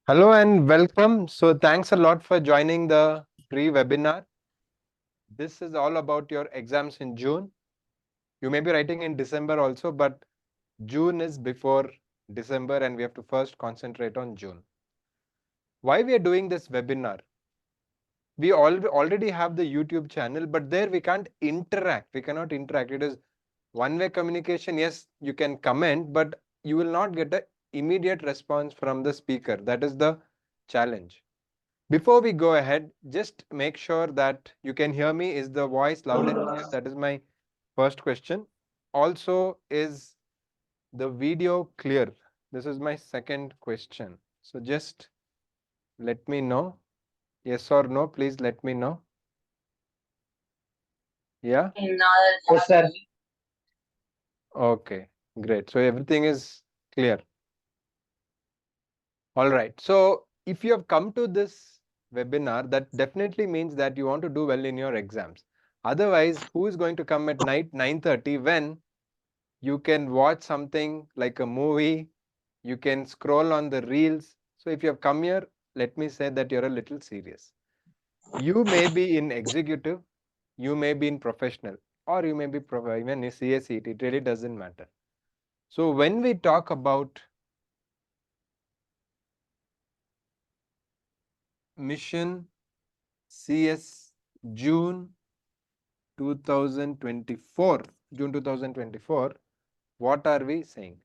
Hello and welcome. So thanks a lot for joining the free webinar. This is all about your exams in June. You may be writing in December also, but June is before December and we have to first concentrate on June. Why we are doing this webinar? We already have the YouTube channel, but there we can't interact. We cannot interact. It is one-way communication. Yes, you can comment, but you will not get an immediate response from the speaker. That is the challenge. Before we go ahead, just make sure that you can hear me. Is the voice loud and clear? That is my first question. Also, is the video clear? This is my second question. So just let me know. Yes or no, please let me know. Yeah? Yes, sir. Okay, great. So everything is clear. All right. So if you have come to this webinar, that definitely means that you want to do well in your exams. Otherwise, who is going to come at night 9:30 when you can watch something like a movie, you can scroll on the reels. So if you have come here, let me say that you're a little serious. You may be in executive, you may be in professional, or you may be even in CSEET. It really doesn't matter. So when we talk about mission CS June 2024, June 2024, what are we saying?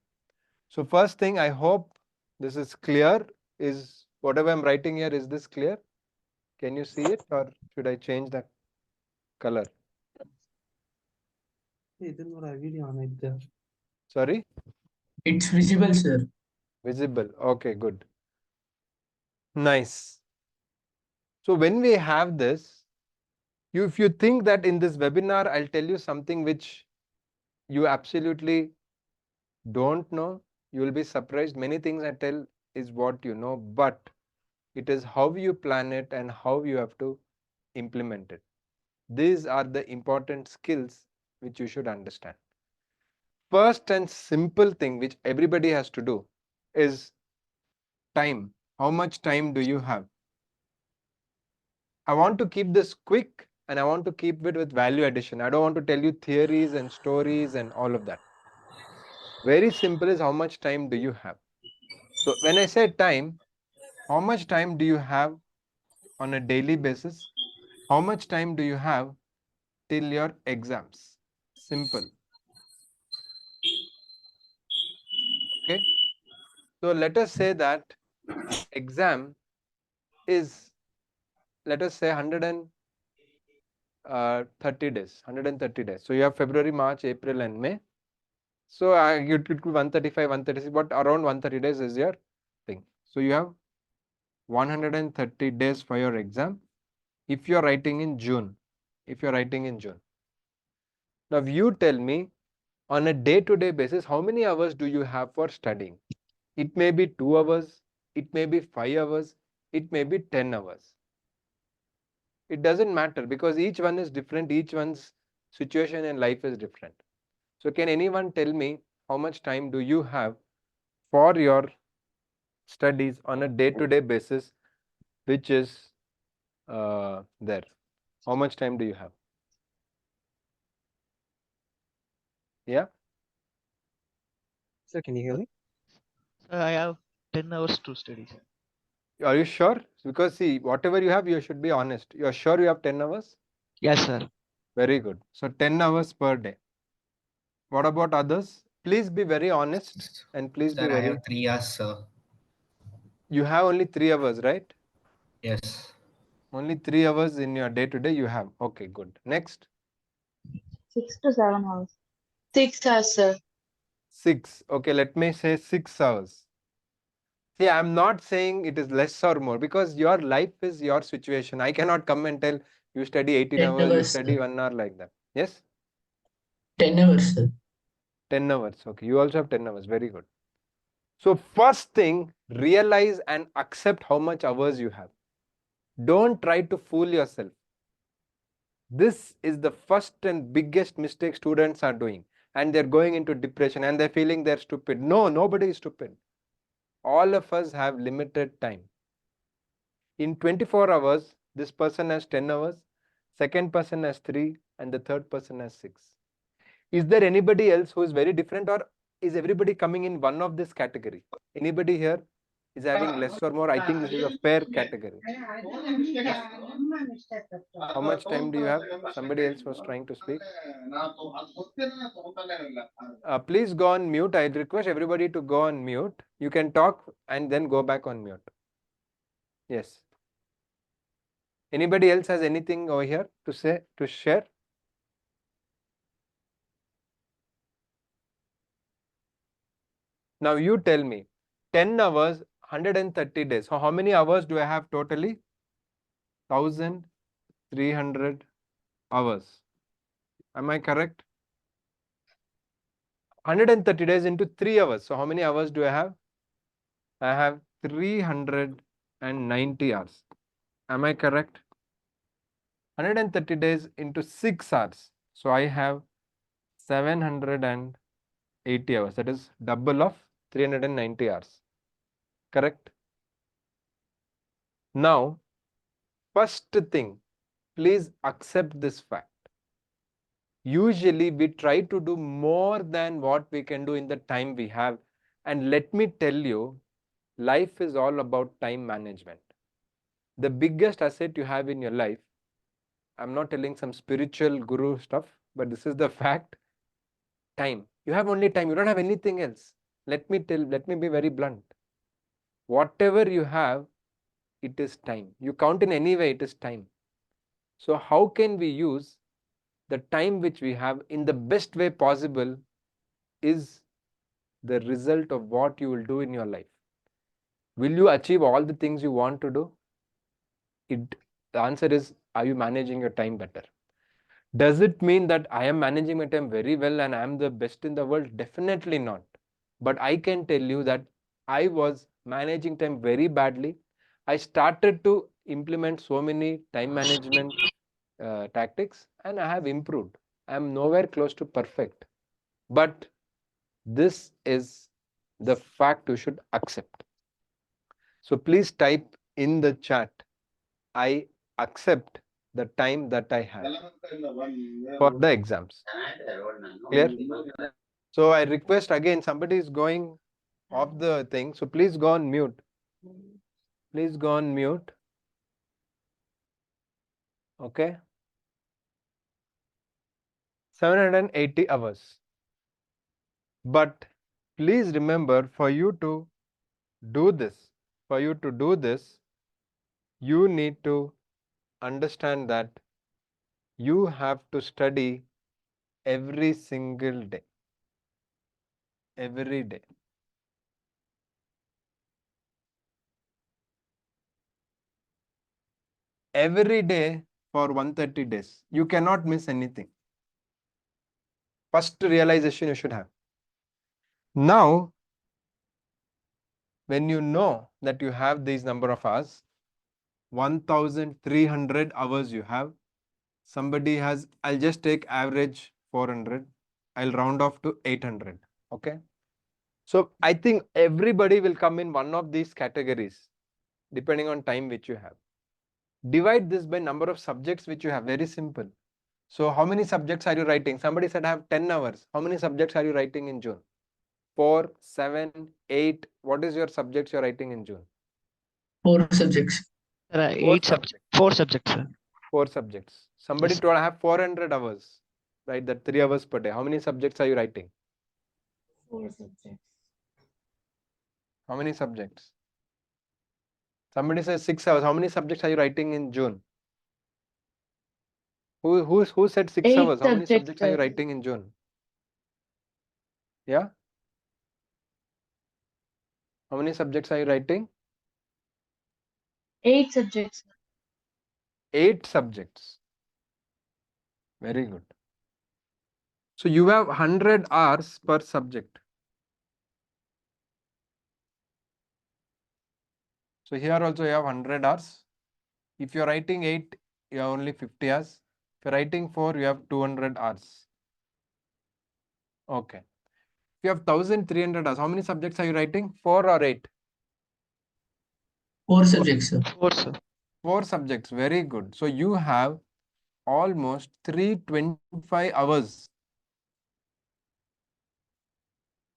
So first thing, I hope this is clear. Is whatever I'm writing here, is this clear? Can you see it or should I change the color? Sorry? It's visible, sir. Visible. Okay, good. Nice. So when we have this, if you think that in this webinar, I'll tell you something which you absolutely don't know, you will be surprised. Many things I tell is what you know, but it is how you plan it and how you have to implement it. These are the important skills which you should understand. First and simple thing which everybody has to do is time. How much time do you have? I want to keep this quick and I want to keep it with value addition. I don't want to tell you theories and stories and all of that. Very simple is how much time do you have? So when I say time, how much time do you have on a daily basis? How much time do you have till your exams? Simple. Okay. So let us say that exam is, let us say 130 days, 130 days. So you have February, March, April and May. So it could be 135, 136, but around 130 days is your thing. So you have 130 days for your exam if you're writing in June. If you're writing in June. Now you tell me on a day-to-day basis, how many hours do you have for studying? It may be 2 hours, it may be 5 hours, it may be 10 hours. It doesn't matter because each one is different, each one's situation in life is different. So can anyone tell me how much time do you have for your studies on a day-to-day basis, which is there? How much time do you have? Yeah? Sir, can you hear me? I have 10 hours to study. Are you sure? Because see, whatever you have, you should be honest. You are sure you have 10 hours? Yes, sir. Very good. So 10 hours per day. What about others? Please be very honest and please be Sir, I very. have 3 hours, sir. You have only 3 hours, right? Yes. Only 3 hours in your day to day you have. Okay, good. Next. 6 to 7 hours. 6 hours, sir. 6. Okay, let me say 6 hours. See, I'm not saying it is less or more because your life is your situation. I cannot come and tell you study 18 10 hours, you hours, study sir. 1 hour like that. Yes? 10 hours, sir. 10 hours. Okay, you also have 10 hours. Very good. So first thing, realize and accept how much hours you have. Don't try to fool yourself. This is the first and biggest mistake students are doing, and they're going into depression and they're feeling they're stupid. No, nobody is stupid. All of us have limited time. In 24 hours, this person has 10 hours, second person has 3, and the third person has 6. Is there anybody else who is very different, or is everybody coming in one of this category? Anybody here is having less or more? I think this is a fair category. How much time do you have? Somebody else was trying to speak. Please go on mute. I request everybody to go on mute. You can talk and then go back on mute. Yes. Anybody else has anything over here to say, to share? Now you tell me, 10 hours, 130 days. So how many hours do I have totally? 1300 hours. Am I correct? 130 days into 3 hours. So how many hours do I have? I have 390 hours. Am I correct? 130 days into 6 hours. So I have 780 hours. That is double of 390 hours. Correct? Now, first thing, please accept this fact. Usually we try to do more than what we can do in the time we have. And let me tell you, life is all about time management. The biggest asset you have in your life, I'm not telling some spiritual guru stuff, but this is the fact, time. You have only time, you don't have anything else. Let me be very blunt. Whatever you have, it is time. You count in any way, it is time. So how can we use the time which we have in the best way possible is the result of what you will do in your life. Will you achieve all the things you want to do? The answer is, are you managing your time better? Does it mean that I am managing my time very well and I am the best in the world? Definitely not. But I can tell you that I was managing time very badly. I started to implement so many time management tactics and I have improved. I am nowhere close to perfect. But this is the fact you should accept. So please type in the chat, I accept the time that I have for the exams. Clear? So I request again, somebody is going off the thing. So please go on mute. Please go on mute. Okay. 780 hours. But please remember, for you to do this, you need to understand that you have to study every single day. Every day. Every day for 130 days. You cannot miss anything. First realization you should have. Now, when you know that you have these number of hours, 1300 hours you have, somebody has, I'll just take average 400, I'll round off to 800. Okay. So I think everybody will come in one of these categories depending on time which you have. Divide this by number of subjects which you have. Very simple. So how many subjects are you writing? Somebody said I have 10 hours. How many subjects are you writing in June? 4, 7, 8. What is your subjects you're writing in June? 4 subjects. There are 4 8 subjects. 4 subjects, sir. 4 subjects. Somebody Yes. told I have 400 hours. Right, that 3 hours per day. How many subjects are you writing? 4 subjects. How many subjects? Somebody says 6 hours. How many subjects are you writing in June? Who said 6 8 hours? How many subjects, subjects are you sir. writing in June? Yeah? How many subjects are you writing? 8 subjects. 8 subjects. Very good. So you have 100 hours per subject. So here also you have 100 hours. If you're writing 8, you have only 50 hours. If you're writing 4, you have 200 hours. Okay. If you have 1300 hours, how many subjects are you writing? 4 or 8? 4 subjects, sir. 4, sir. 4 subjects. Very good. So you have almost 325 hours.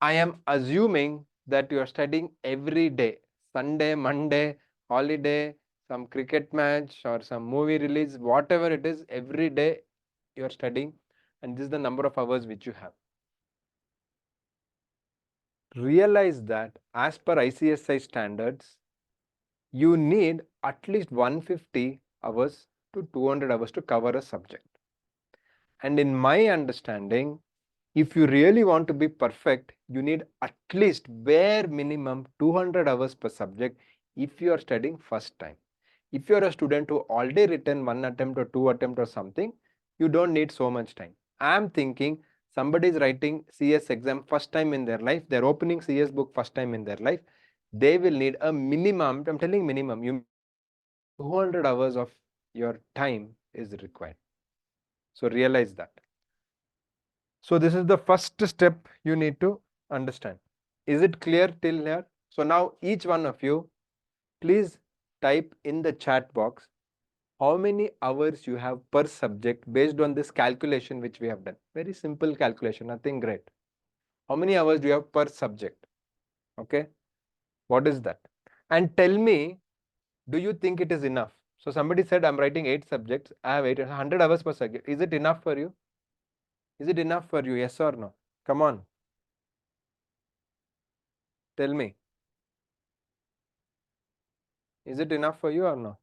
I am assuming that you are studying every day, Sunday, Monday, holiday, some cricket match or some movie release, whatever it is, every day you are studying, and this is the number of hours which you have. Realize that as per ICSI standards, you need at least 150 hours to 200 hours to cover a subject. And in my understanding, if you really want to be perfect, you need at least bare minimum 200 hours per subject if you are studying first time. If you are a student who already written 1 attempt or 2 attempt or something, you don't need so much time. I am thinking somebody is writing CS exam first time in their life, they're opening CS book first time in their life, they will need a minimum, I'm telling minimum, you 200 hours of your time is required. So realize that. So this is the first step you need to understand. Is it clear till here? So now each one of you, please type in the chat box how many hours you have per subject based on this calculation which we have done. Very simple calculation, nothing great. How many hours do you have per subject? Okay, what is that? And tell me, do you think it is enough? So somebody said I'm writing 8 subjects, I have 100 hours per subject. Is it enough for you? Is it enough for you? Yes or no? Come on. Tell me. Is it enough for you or no?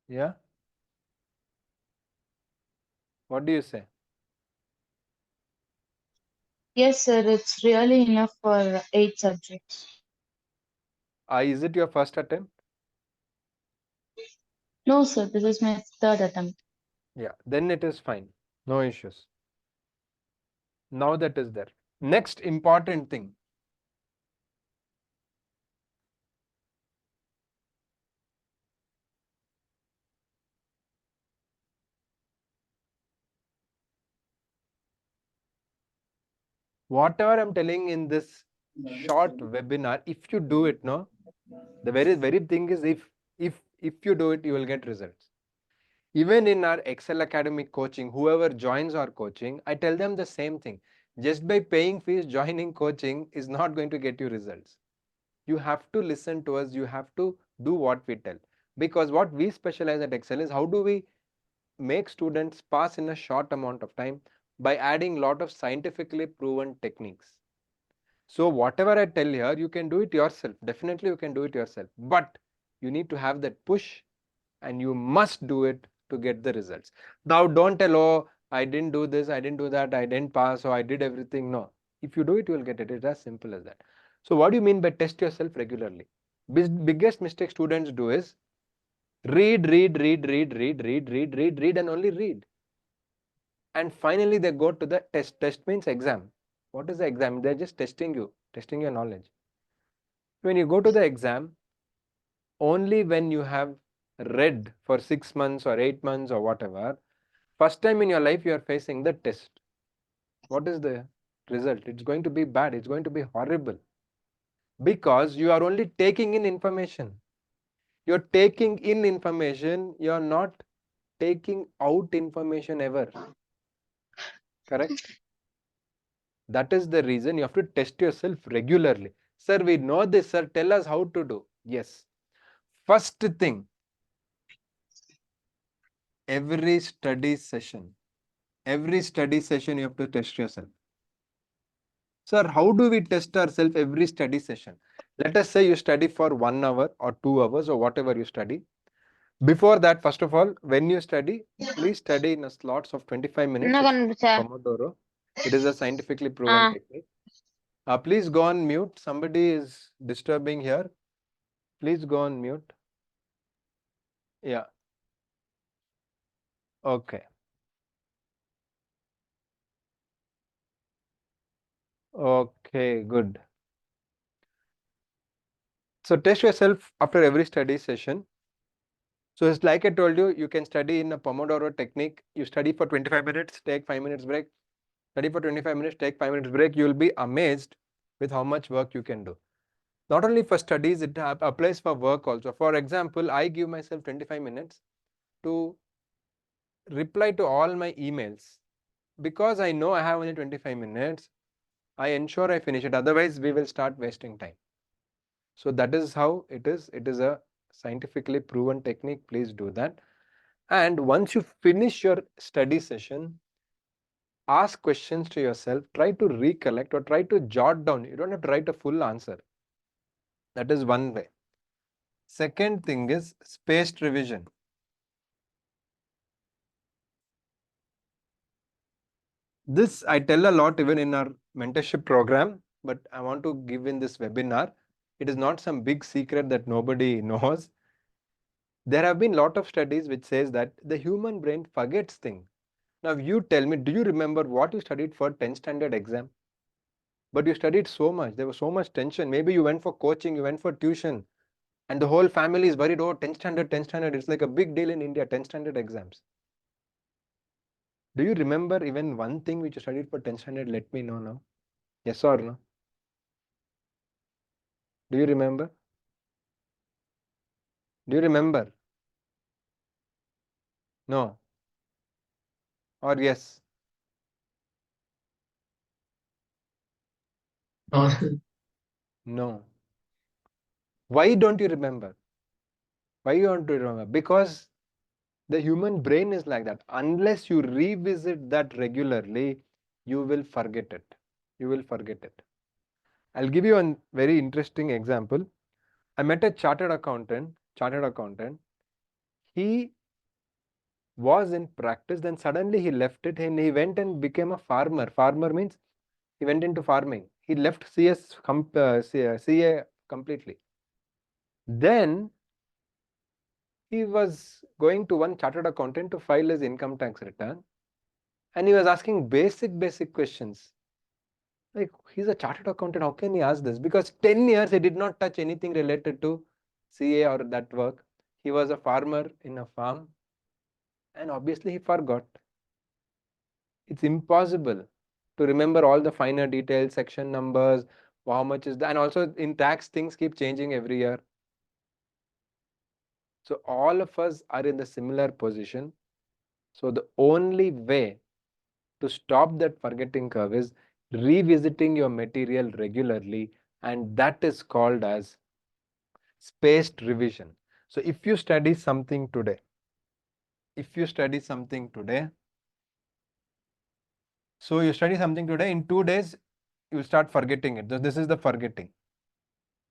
Yeah? What do you say? Yes, sir. It's really enough for 8 subjects. Is it your first attempt? No, sir. This is my third attempt. Yeah, then it is fine. No issues. Now that is there. Next important thing. Whatever I'm telling in this short webinar, if you do it, no, the very thing is if you do it, you will get results. Even in our Excel Academy coaching, whoever joins our coaching, I tell them the same thing. Just by paying fees, joining coaching is not going to get you results. You have to listen to us, you have to do what we tell. Because what we specialize at Excel is how do we make students pass in a short amount of time by adding lot of scientifically proven techniques. So whatever I tell here, you can do it yourself. Definitely you can do it yourself. But you need to have that push and you must do it to get the results. Now don't tell, oh, I didn't do this, I didn't do that, I didn't pass, or I did everything. No. If you do it, you will get it. It's as simple as that. So what do you mean by test yourself regularly? Biggest mistake students do is read, and only read. And finally they go to the test. Test means exam. What is the exam? They're just testing you, testing your knowledge. When you go to the exam, only when you have read for 6 months or 8 months or whatever, first time in your life you are facing the test. What is the result? It's going to be bad. It's going to be horrible. Because you are only taking in information. You're taking in information. You're not taking out information ever. Correct? That is the reason you have to test yourself regularly. Sir, we know this, sir. Tell us how to do. Yes. First thing, every study session you have to test yourself. Sir, how do we test ourselves every study session? Let us say you study for 1 hour or 2 hours or whatever you study. Before that, first of all, when you study, please study in a slots of 25 minutes. It's Pomodoro. It is a scientifically proven technique. Please go on mute. Somebody is disturbing here. Please go on mute. Yeah. Okay. Okay, good. So test yourself after every study session. So it's like I told you, you can study in a Pomodoro technique. You study for 25 minutes, take 5 minutes break. Study for 25 minutes, take 5 minutes break. You will be amazed with how much work you can do. Not only for studies, it applies for work also. For example, I give myself 25 minutes to reply to all my emails. Because I know I have only 25 minutes, I ensure I finish it. Otherwise, we will start wasting time. So that is how it is. It is a scientifically proven technique. Please do that. And once you finish your study session, ask questions to yourself, try to recollect or try to jot down. You don't have to write a full answer. That is one way. Second thing is spaced revision. This I tell a lot even in our mentorship program, but I want to give in this webinar. It is not some big secret that nobody knows. There have been a lot of studies which says that the human brain forgets things. Now you tell me, do you remember what you studied for 10th standard exam? But you studied so much, there was so much tension. Maybe you went for coaching, you went for tuition, and the whole family is worried, oh, 10th standard, 10th standard. It's like a big deal in India, 10th standard exams. Do you remember even one thing which you studied for 10th standard? Let me know now. Yes or no? Do you remember? Do you remember? No. Or yes? No. No. Why don't you remember? Why you don't you remember? Because the human brain is like that. Unless you revisit that regularly, you will forget it. You will forget it. I'll give you a very interesting example. I met a chartered accountant. He was in practice, then suddenly he left it and he went and became a farmer. Farmer means he went into farming. He left CA completely. Then he was going to one chartered accountant to file his income tax return, and he was asking basic questions. Like, he's a chartered accountant, how can he ask this? Because 10 years he did not touch anything related to CA or that work. He was a farmer in a farm, and obviously he forgot. It's impossible to remember all the finer details, section numbers, how much is that, and also in tax things keep changing every year. So all of us are in the similar position. So the only way to stop that forgetting curve is revisiting your material regularly, and that is called as spaced revision. So if you study something today, so you study something today, in 2 days you start forgetting it. So this is the forgetting.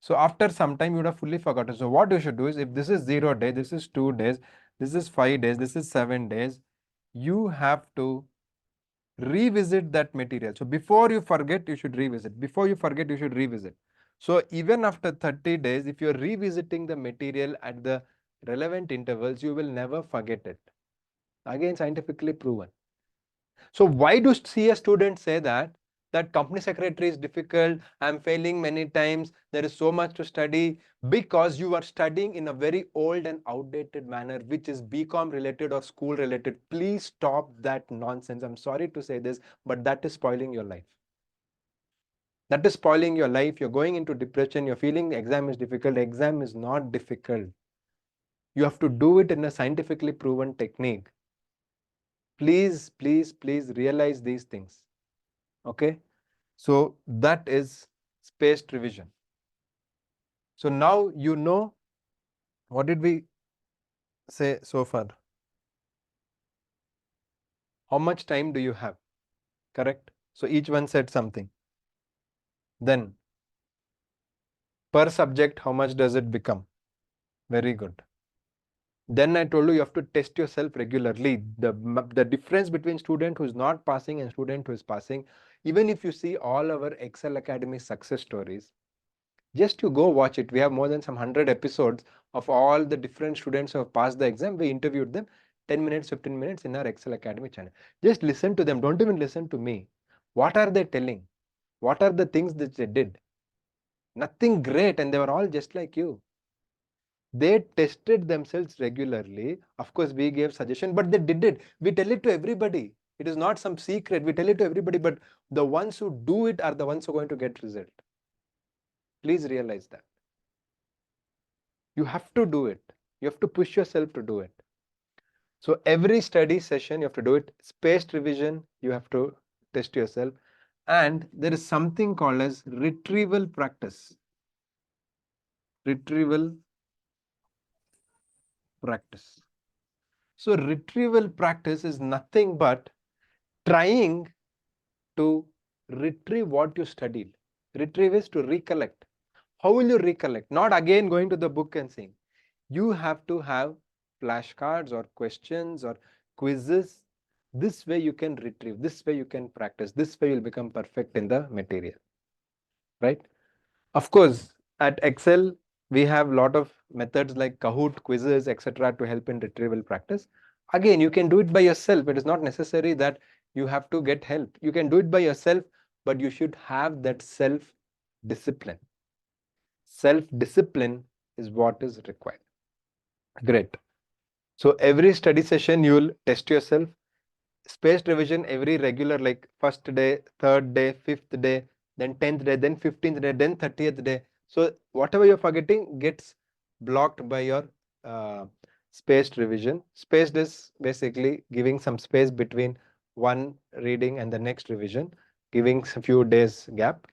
So after some time you would have fully forgotten. So what you should do is, if this is 0 day, this is 2 days, this is 5 days, this is 7 days, you have to revisit that material. So before you forget, you should revisit. Before you forget, you should revisit. So even after 30 days, if you're revisiting the material at the relevant intervals, you will never forget it. Again, scientifically proven. So why do CS students say that company secretary is difficult, I'm failing many times, there is so much to study? Because you are studying in a very old and outdated manner, which is BCom related or school related. Please stop that nonsense. I'm sorry to say this, but that is spoiling your life. That is spoiling your life. You're going into depression, you're feeling the exam is difficult. Exam is not difficult. You have to do it in a scientifically proven technique. Please realize these things. Okay, so that is spaced revision. So now you know, what did we say so far? How much time do you have? Correct. So each one said something. Then per subject, how much does it become? Very good. Then I told you, you have to test yourself regularly. The difference between student who is not passing and student who is passing, even if you see all our Excel Academy success stories, just you go watch it. We have more than some 100 episodes of all the different students who have passed the exam. We interviewed them 10 minutes, 15 minutes in our Excel Academy channel. Just listen to them. Don't even listen to me. What are they telling? What are the things that they did? Nothing great, and they were all just like you. They tested themselves regularly. Of course, we gave suggestion, but they did it. We tell it to everybody. It is not some secret. We tell it to everybody, but the ones who do it are the ones who are going to get result. Please realize that. You have to do it. You have to push yourself to do it. So every study session, you have to do it. Spaced revision, you have to test yourself. And there is something called as retrieval practice. Retrieval practice. So retrieval practice is nothing but trying to retrieve what you studied. Retrieve is to recollect. How will you recollect? Not again going to the book and saying. You have to have flashcards or questions or quizzes. This way you can retrieve. This way you can practice. This way you'll become perfect in the material. Right? Of course, at Excel, we have a lot of methods like Kahoot, quizzes, etc. to help in retrieval practice. Again, you can do it by yourself. It is not necessary that you have to get help. You can do it by yourself, but you should have that self-discipline. Self-discipline is what is required. Great. So every study session, you will test yourself. Spaced revision every regular, like first day, third day, fifth day, then 10th day, then 15th day, then 30th day. So whatever you're forgetting gets blocked by your spaced revision. Spaced is basically giving some space between one reading and the next revision, giving a few days gap.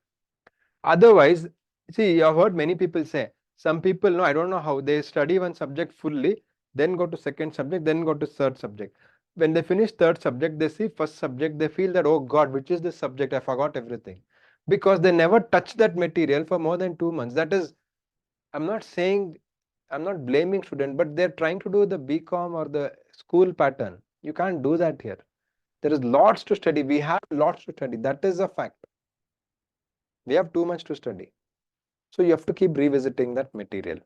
Otherwise, see, I've heard many people say, some people know, I don't know how, they study one subject fully, then go to second subject, then go to third subject. When they finish third subject, they see first subject, they feel that, oh God, which is this subject? I forgot everything. Because they never touch that material for more than 2 months. That is, I'm not saying, I'm not blaming students, but they're trying to do the BCom or the school pattern. You can't do that here. There is lots to study. We have lots to study. That is a fact. We have too much to study. So you have to keep revisiting that material.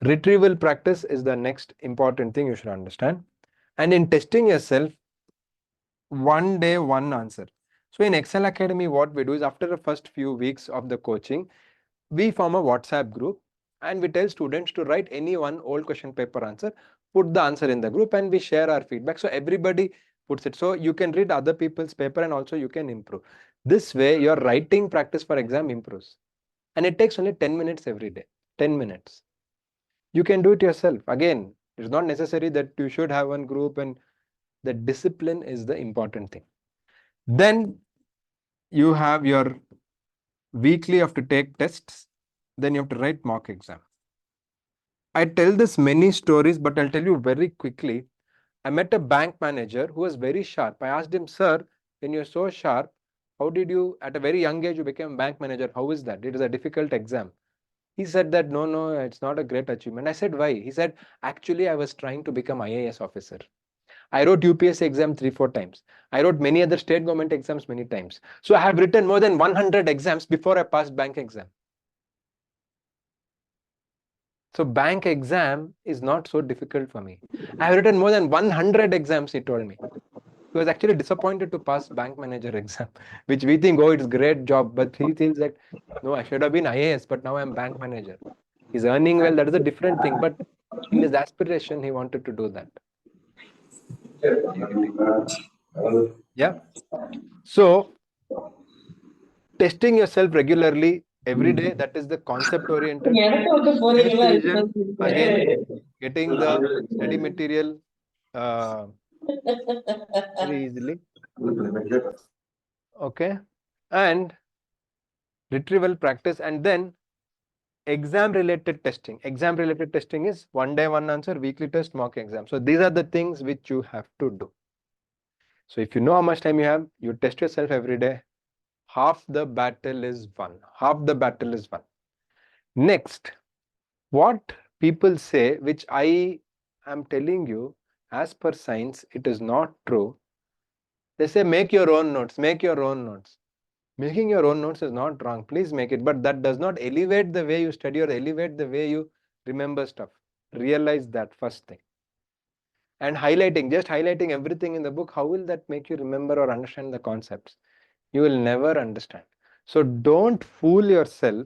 Retrieval practice is the next important thing you should understand. And in testing yourself, one day, one answer. So in Excel Academy, what we do is after the first few weeks of the coaching, we form a WhatsApp group and we tell students to write any one old question paper answer, put the answer in the group and we share our feedback. So everybody puts it. So you can read other people's paper and also you can improve. This way your writing practice for exam improves. And it takes only 10 minutes every day. 10 minutes. You can do it yourself. Again, it's not necessary that you should have one group, and the discipline is the important thing. Then you have your weekly, you have to take tests. Then you have to write mock exam. I tell this many stories, but I'll tell you very quickly. I met a bank manager who was very sharp. I asked him, sir, when you're so sharp, how did you, at a very young age, you became bank manager? How is that? It is a difficult exam. He said that, no, it's not a great achievement. I said, why? He said, actually, I was trying to become IAS officer. I wrote UPSC exam 3-4 times. I wrote many other state government exams many times. So I have written more than 100 exams before I passed bank exam. So bank exam is not so difficult for me. I have written more than 100 exams, he told me. He was actually disappointed to pass bank manager exam, which we think, oh, it's a great job. But he feels that, no, I should have been IAS, but now I'm bank manager. He's earning well, that is a different thing. But in his aspiration, he wanted to do that. Yeah. So testing yourself regularly every day, that is the concept oriented. Again, getting the study material very easily. Okay. And retrieval practice, and then exam related testing. Exam related testing is one day, one answer, weekly test, mock exam. So these are the things which you have to do. So if you know how much time you have, you test yourself every day. Half the battle is won. Half the battle is won. Next, what people say, which I am telling you, as per science, it is not true. They say, make your own notes, make your own notes. Making your own notes is not wrong. Please make it. But that does not elevate the way you study or elevate the way you remember stuff. Realize that first thing. And highlighting, just highlighting everything in the book, how will that make you remember or understand the concepts? You will never understand. So don't fool yourself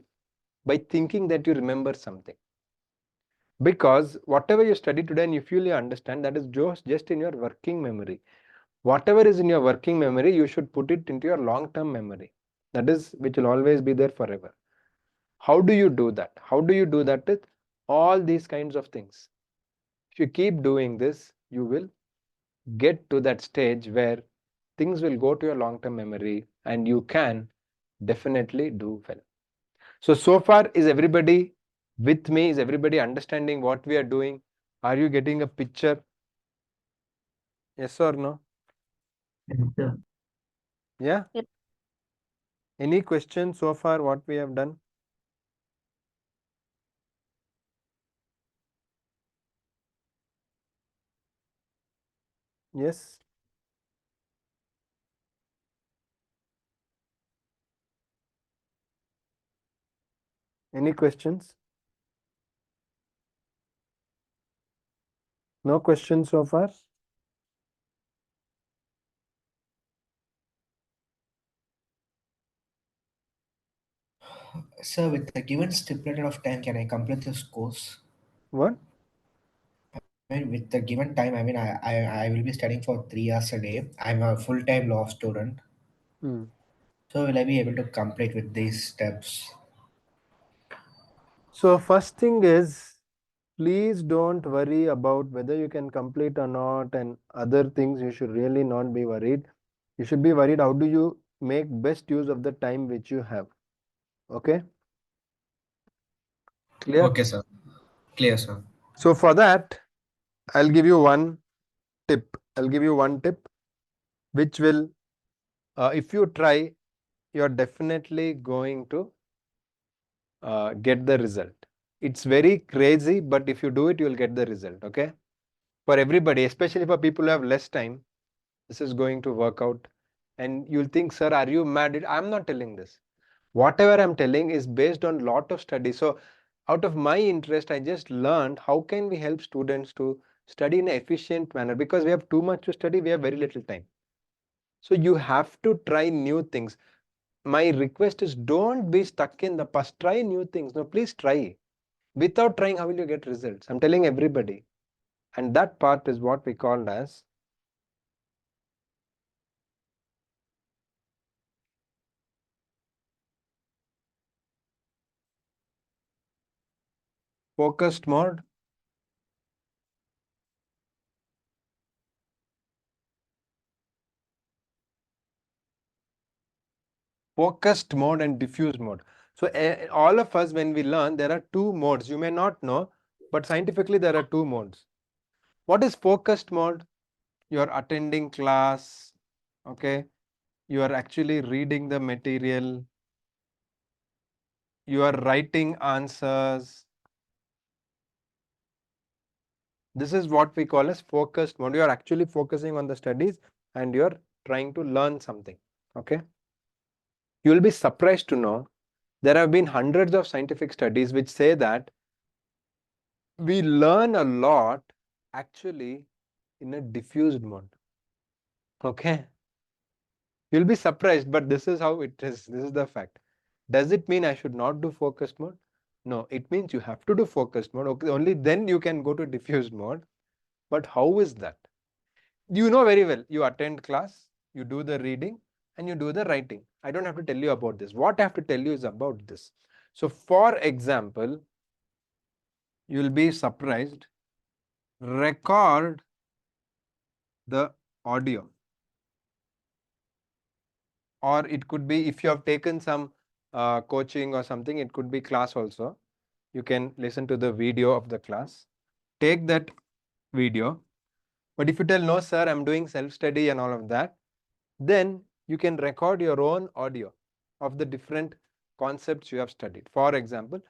by thinking that you remember something. Because whatever you study today and you feel you understand, that is just in your working memory. Whatever is in your working memory, you should put it into your long-term memory. That is, which will always be there forever. How do you do that? How do you do that with all these kinds of things? If you keep doing this, you will get to that stage where things will go to your long-term memory and you can definitely do well. So far, is everybody with me? Is everybody understanding what we are doing? Are you getting a picture? Yes or no? Yes, sir. Yeah? Yep. Any questions so far what we have done? Yes? Any questions? No questions so far? Sir, with the given stipulated of time, can I complete this course? What? I mean, with the given time, I will be studying for 3 hours a day. I'm a full-time law student. Hmm. So will I be able to complete with these steps? So first thing is, please don't worry about whether you can complete or not and other things. You should really not be worried. You should be worried how do you make best use of the time which you have. Okay? Clear? Okay, sir. Clear, sir. So for that, I'll give you one tip. I'll give you one tip which will, if you try, you're definitely going to get the result. It's very crazy, but if you do it, you'll get the result. Okay? For everybody, especially for people who have less time, this is going to work out. And you'll think, sir, are you mad? I'm not telling this. Whatever I'm telling is based on lot of studies. So out of my interest, I just learned how can we help students to study in an efficient manner, because we have too much to study, we have very little time. So you have to try new things. My request is don't be stuck in the past. Try new things. No, please try. Without trying, how will you get results? I'm telling everybody. And that part is what we called as focused mode, focused mode and diffuse mode. So all of us, when we learn, there are two modes. You may not know, but scientifically there are two modes. What is focused mode? You are attending class, okay? You are actually reading the material. You are writing answers. This is what we call as focused mode. You are actually focusing on the studies and you are trying to learn something, okay? You will be surprised to know there have been hundreds of scientific studies which say that we learn a lot actually in a diffused mode. Okay? You'll be surprised, but this is how it is. This is the fact. Does it mean I should not do focused mode? No, it means you have to do focused mode. Okay, only then you can go to diffused mode. But how is that? You know very well. You attend class, you do the reading, and you do the writing. I don't have to tell you about this. What I have to tell you is about this. So, for example, you'll be surprised. Record the audio, or it could be if you have taken some coaching or something, it could be class also. You can listen to the video of the class, take that video. But if you tell no sir, I'm doing self-study and all of that, then you can record your own audio of the different concepts you have studied. For example,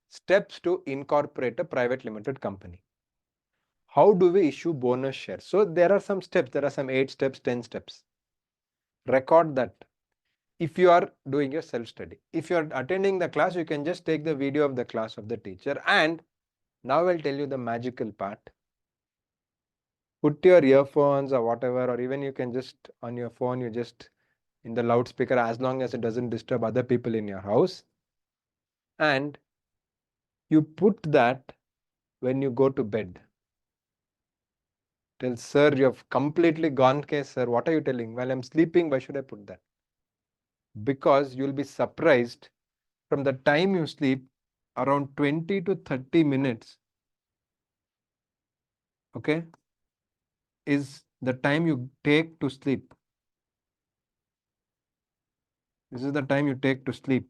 steps to incorporate a private limited company. How do we issue bonus shares? So there are some steps, there are some 8 steps, 10 steps. Record that. If you are doing your self-study, if you are attending the class, you can just take the video of the class of the teacher. And now I'll tell you the magical part. Put your earphones or whatever, or even you can just on your phone, you just in the loudspeaker, as long as it doesn't disturb other people in your house. And you put that when you go to bed. Tell, sir, you have completely gone, okay, sir, what are you telling? Well, I'm sleeping, why should I put that? Because you'll be surprised from the time you sleep, around 20 to 30 minutes, okay, is the time you take to sleep. This is the time you take to sleep,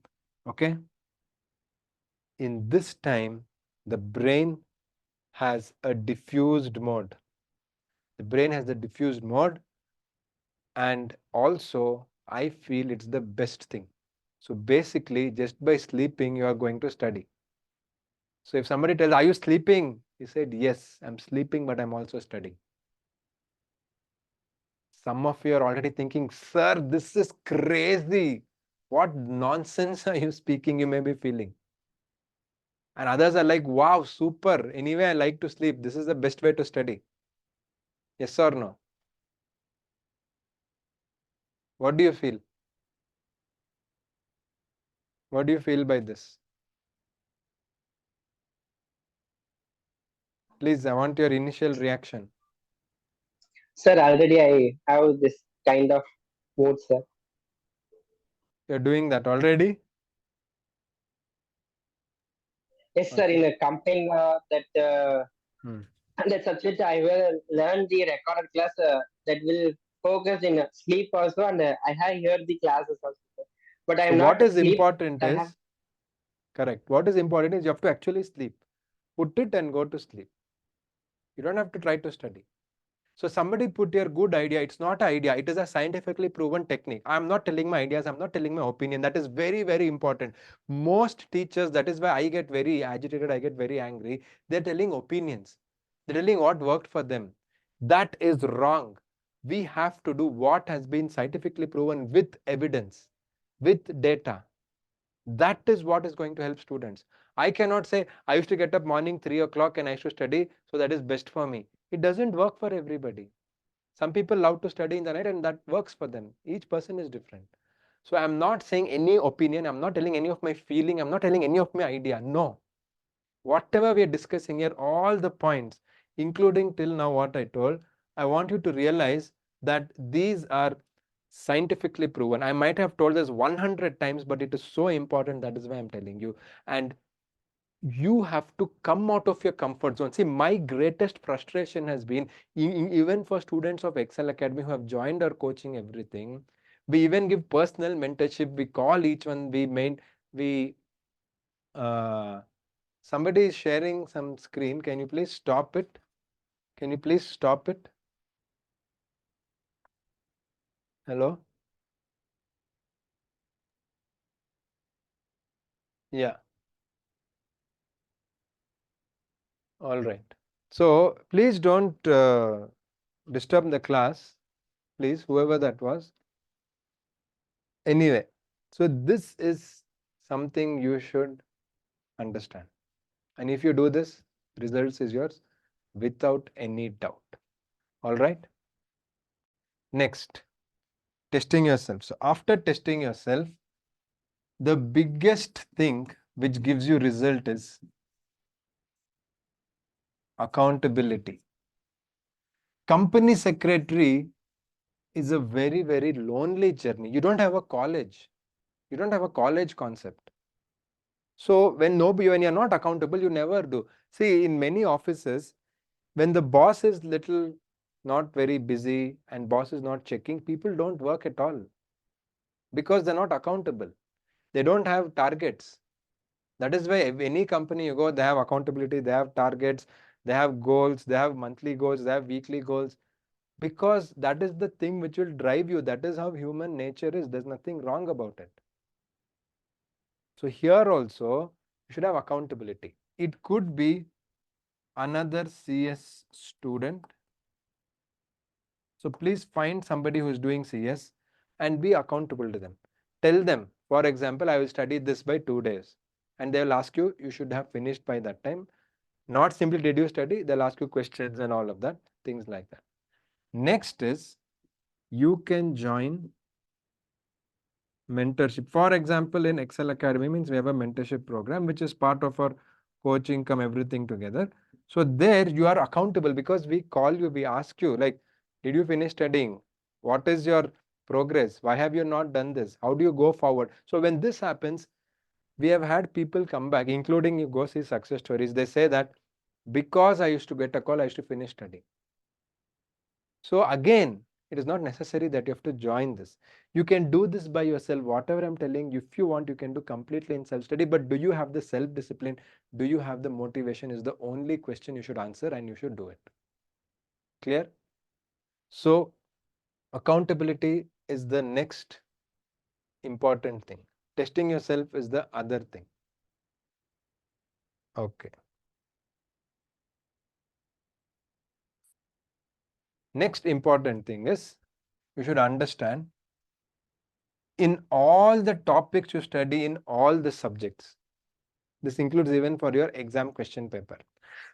okay? In this time, the brain has a diffused mode. The brain has the diffused mode, and also I feel it's the best thing. So basically, just by sleeping, you are going to study. So if somebody tells, are you sleeping? He said, yes, I'm sleeping, but I'm also studying. Some of you are already thinking, sir, this is crazy. What nonsense are you speaking? You may be feeling. And others are like, wow, super. Anyway, I like to sleep. This is the best way to study. Yes or no? What do you feel? What do you feel by this? Please, I want your initial reaction. Sir, already I have this kind of mood, sir. You're doing that already? Yes, sir. Okay. In a campaign that subject, I will learn the recorded class that will focus in sleep also, and I have heard the classes also. Sir. But I So am what not is sleep. important I is, have, correct. What is important is you have to actually sleep. Put it and go to sleep. You don't have to try to study. So somebody put your good idea. It's not an idea. It is a scientifically proven technique. I'm not telling my ideas. I'm not telling my opinion. That is very, very important. Most teachers, that is why I get very agitated. I get very angry. They're telling opinions. They're telling what worked for them. That is wrong. We have to do what has been scientifically proven with evidence, with data. That is what is going to help students. I cannot say I used to get up morning 3 o'clock and I used to study, so that is best for me. It doesn't work for everybody. Some people love to study in the night and that works for them. Each person is different. So I'm not saying any opinion, I'm not telling any of my feeling, I'm not telling any of my idea. No. Whatever we are discussing here, all the points, including till now what I told, I want you to realize that these are scientifically proven. I might have told this 100 times, but it is so important. That is why I'm telling you. And you have to come out of your comfort zone. See, my greatest frustration has been, even for students of Ekcel Academy who have joined our coaching, everything, we even give personal mentorship. We call each one, uh, somebody is sharing some screen. Can you please stop it? Can you please stop it? Hello? Yeah. All right. So please don't disturb the class, please, whoever that was. Anyway, so this is something you should understand. And if you do this, results is yours without any doubt. All right. Next, testing yourself. So after testing yourself, the biggest thing which gives you result is accountability. Company secretary is a very, very lonely journey. You don't have a college. You don't have a college concept. So when you're not accountable, you never do. See, in many offices, when the boss is little not very busy and boss is not checking, people don't work at all because they're not accountable. They don't have targets. That is why any company you go, they have accountability, they have targets, they have goals, they have monthly goals, they have weekly goals, because that is the thing which will drive you. That is how human nature is. There's nothing wrong about it. So here also, you should have accountability. It could be another CS student. So please find somebody who is doing CS and be accountable to them. Tell them, for example, I will study this by 2 days. And they will ask you, you should have finished by that time. Not simply did you study, they'll ask you questions and all of that, things like that. Next is, you can join mentorship. For example, in Ekcel Academy means we have a mentorship program, which is part of our coaching, come everything together. So there you are accountable because we call you, we ask you like, did you finish studying? What is your progress? Why have you not done this? How do you go forward? So when this happens, We have had people come back, including you go see success stories. They say that because I used to get a call, I used to finish studying. So again, it is not necessary that you have to join this. You can do this by yourself. Whatever I'm telling you, if you want, you can do completely in self-study. But do you have the self-discipline? Do you have the motivation is the only question you should answer, and you should do it. Clear? So accountability is the next important thing. Testing yourself is the other thing. Okay. Next important thing is you should understand in all the topics you study in all the subjects. This includes even for your exam question paper.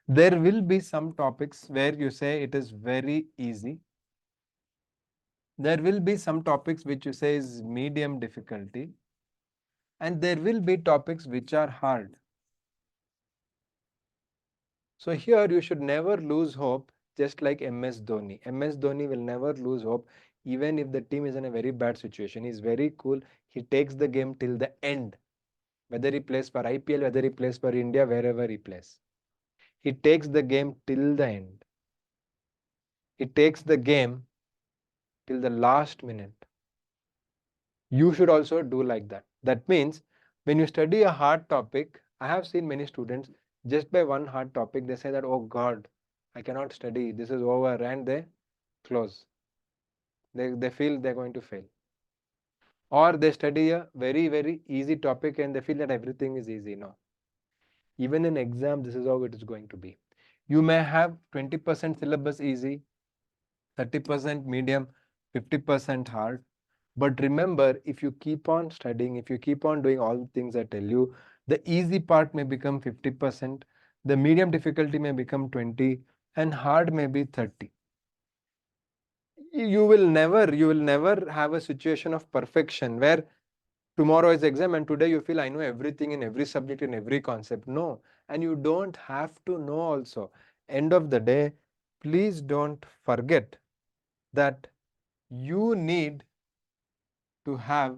There will be some topics where you say it is very easy. There will be some topics which you say is medium difficulty. And there will be topics which are hard. So here you should never lose hope, just like MS Dhoni. MS Dhoni will never lose hope even if the team is in a very bad situation. He's very cool. He takes the game till the end. Whether he plays for IPL, whether he plays for India, wherever he plays. He takes the game till the end. He takes the game till the last minute. You should also do like that. That means when you study a hard topic, I have seen many students just by one hard topic, they say that, oh God, I cannot study, this is over, and they close. They feel they're going to fail. Or they study a very, very easy topic and they feel that everything is easy. No. Even in exam, this is how it is going to be. You may have 20% syllabus easy, 30% medium, 50% hard. But remember, if you keep on studying, if you keep on doing all the things I tell you, the easy part may become 50%, the medium difficulty may become 20, and hard may be 30. You will never have a situation of perfection where tomorrow is exam and today you feel I know everything in every subject, in every concept. No, and you don't have to know also. End of the day, please don't forget that you need to have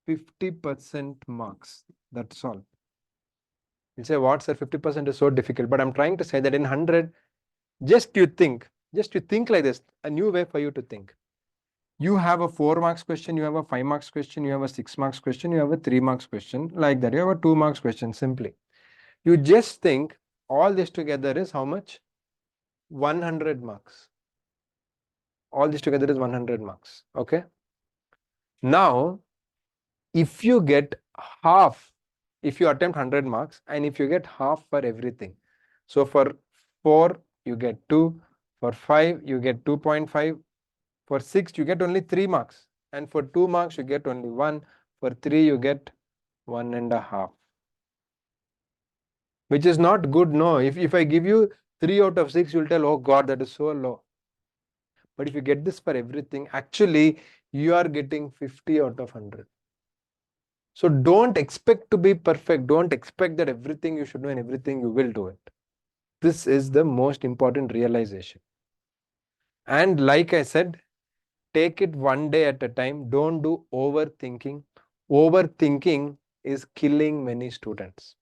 50% marks. That's all. You say, what, sir? 50% is so difficult. But I'm trying to say that in 100, just you think like this, a new way for you to think. You have a 4 marks question, you have a 5 marks question, you have a 6 marks question, you have a 3 marks question, like that. You have a 2 marks question, simply. You just think all this together is how much? 100 marks. All this together is 100 marks. Okay. Now, if you get half, if you attempt 100 marks and if you get half for everything, so for 4 you get 2, for 5 you get 2.5, for 6 you get only 3 marks, and for 2 marks you get only 1, for 3 you get 1.5, which is not good. No, if I give you 3 out of 6, you'll tell, oh God, that is so low. But if you get this for everything, actually you are getting 50 out of 100. So don't expect to be perfect. Don't expect that everything you should know and everything you will do it. This is the most important realization. And like I said, take it one day at a time. Don't do overthinking. Overthinking is killing many students.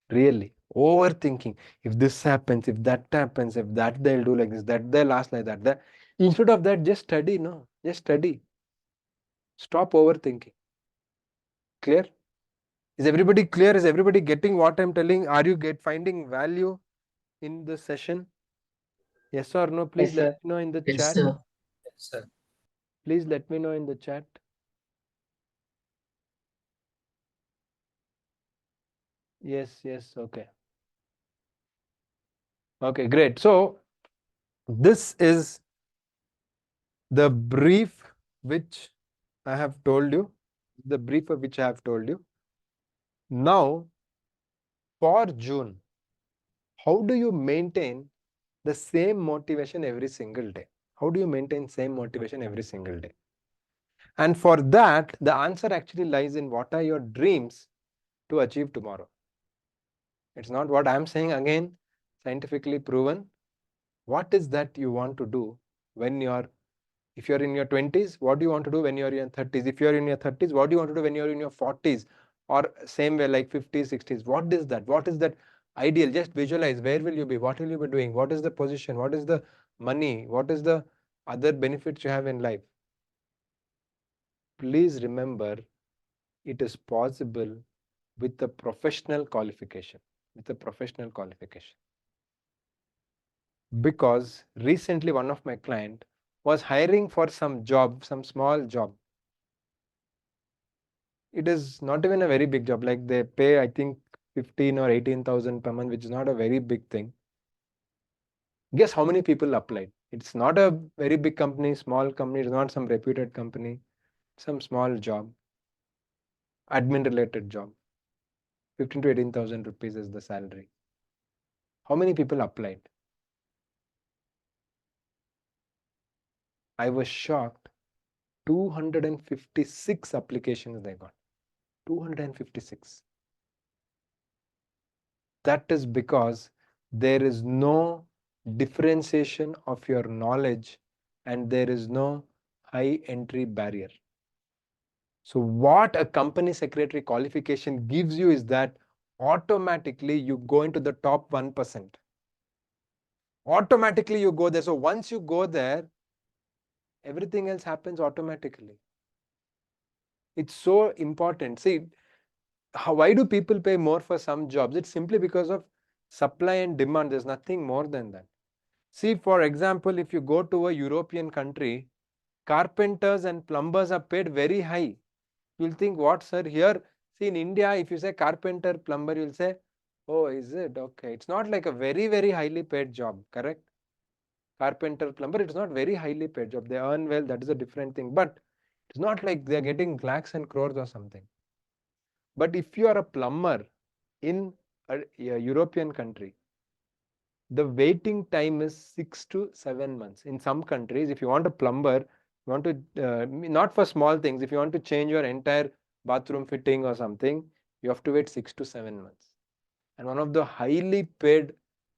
Really, overthinking. If this happens, if that happens, if that they'll do like this, that they'll ask like that. Instead of that, just study. No, just study. Stop overthinking. Clear? Is everybody clear? Is everybody getting what I'm telling? Are you finding value in the session? Yes or no? Please Yes, let sir. me know in the Yes, chat. sir. Yes, sir. Please let me know in the chat. Yes, okay. Okay, great. So this is the brief which I have told you. The brief of which I have told you. Now, for June, how do you maintain the same motivation every single day? How do you maintain same motivation every single day? And for that, the answer actually lies in what are your dreams to achieve tomorrow. It's not what I'm saying again, scientifically proven. What is that you want to do when you're If you're in your 20s, what do you want to do when you're in your 30s? If you're in your 30s, what do you want to do when you're in your 40s? Or same way, like 50s, 60s. What is that? What is that ideal? Just visualize. Where will you be? What will you be doing? What is the position? What is the money? What is the other benefits you have in life? Please remember, it is possible with a professional qualification. With a professional qualification. Because recently one of my client was hiring for some job, some small job. It is not even a very big job. Like they pay, I think 15 or 18,000 per month, which is not a very big thing. Guess how many people applied? It's not a very big company, small company. It's not some reputed company. Some small job, admin related job. 15 to 18,000 rupees is the salary. How many people applied? I was shocked. 256 applications they got. 256. That is because there is no differentiation of your knowledge and there is no high entry barrier. So what a company secretary qualification gives you is that automatically you go into the top 1%. Automatically you go there. So once you go there, everything else happens automatically. It's so important. See, why do people pay more for some jobs? It's simply because of supply and demand. There's nothing more than that. See, for example, if you go to a European country, carpenters and plumbers are paid very high. You'll think, what, sir? Here, see, in India, if you say carpenter, plumber, you'll say, oh, is it? Okay. It's not like a very, very highly paid job, correct? Carpenter, plumber, it's not very highly paid job. They earn well, that is a different thing. But it's not like they're getting lakhs and crores or something. But if you are a plumber in a European country, the waiting time is 6 to 7 months. In some countries, if you want a plumber, you want to, not for small things, if you want to change your entire bathroom fitting or something, you have to wait 6 to 7 months. And one of the highly paid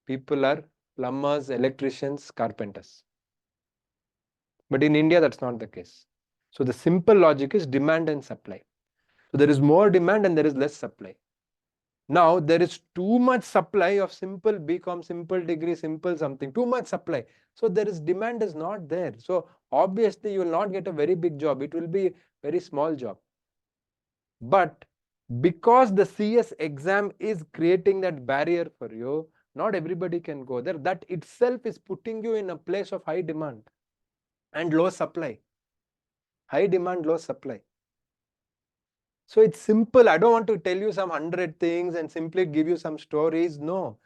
people are plumbers, electricians, carpenters. But in India, that's not the case. So the simple logic is demand and supply. So there is more demand and there is less supply. Now there is too much supply of simple BCom, simple degree, simple something, too much supply. So there is demand is not there. So obviously you will not get a very big job. It will be a very small job. But because the CS exam is creating that barrier for you, not everybody can go there. That itself is putting you in a place of high demand and low supply. High demand, low supply. So it's simple. I don't want to tell you some 100 things and simply give you some stories. No,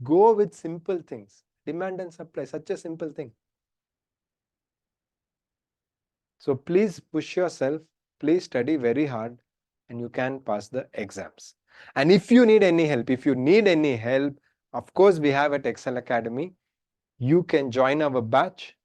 go with simple things. Demand and supply, such a simple thing. So please push yourself, please study very hard and you can pass the exams. And if you need any help, of course we have at Ekcel Academy, you can join our batch.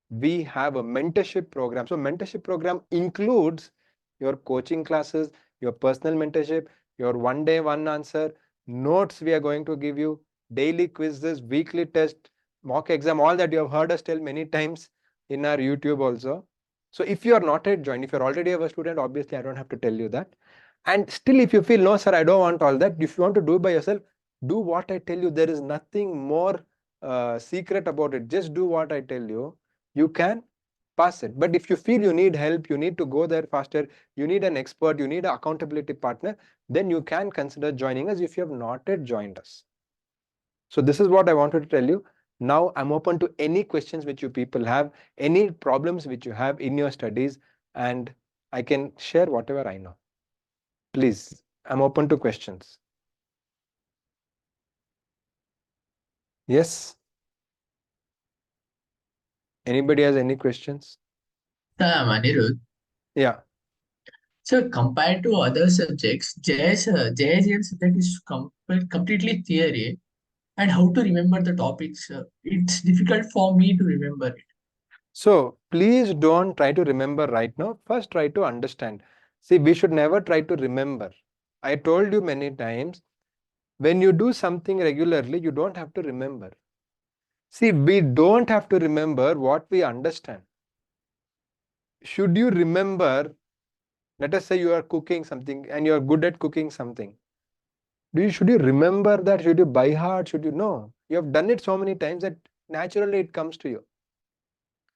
We have a mentorship program. So mentorship program includes your coaching classes, your personal mentorship, your one day, one answer, notes we are going to give you, daily quizzes, weekly test, mock exam, all that you have heard us tell many times in our YouTube also. So if you are not yet joined, if you're already a student, obviously I don't have to tell you that. And still if you feel, no sir, I don't want all that. If you want to do it by yourself, do what I tell you. There is nothing more secret about it. Just do what I tell you. You can pass it. But if you feel you need help, you need to go there faster, you need an expert, you need an accountability partner, then you can consider joining us if you have not yet joined us. So this is what I wanted to tell you. Now I'm open to any questions which you people have, any problems which you have in your studies, and I can share whatever I know. Please, I'm open to questions. Yes? Anybody has any questions? Anirudh. Yeah. So compared to other subjects, JSL subject is completely theory, and how to remember the topics. It's difficult for me to remember it. So please don't try to remember right now. First try to understand. See, we should never try to remember. I told you many times, when you do something regularly, you don't have to remember. See, we don't have to remember what we understand. should you remember, let us say you are cooking something and you are good at cooking something. Should you remember that? Should you by heart? Should you know? You have done it so many times that naturally it comes to you.